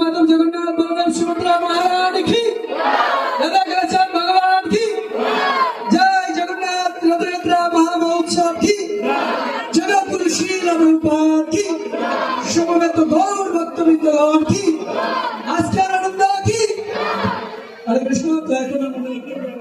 मातम जगन्नाथ बलराम सुभद्रा महाराज की राधाकृष्ण भगवान की जय जगन्नाथ रथ यात्रा महामहोत्सव की जगत गुरु श्री प्रभुपाद की शुभमेत गौर भक्तवृंद की आज के आनंद की हरे कृष्ण जय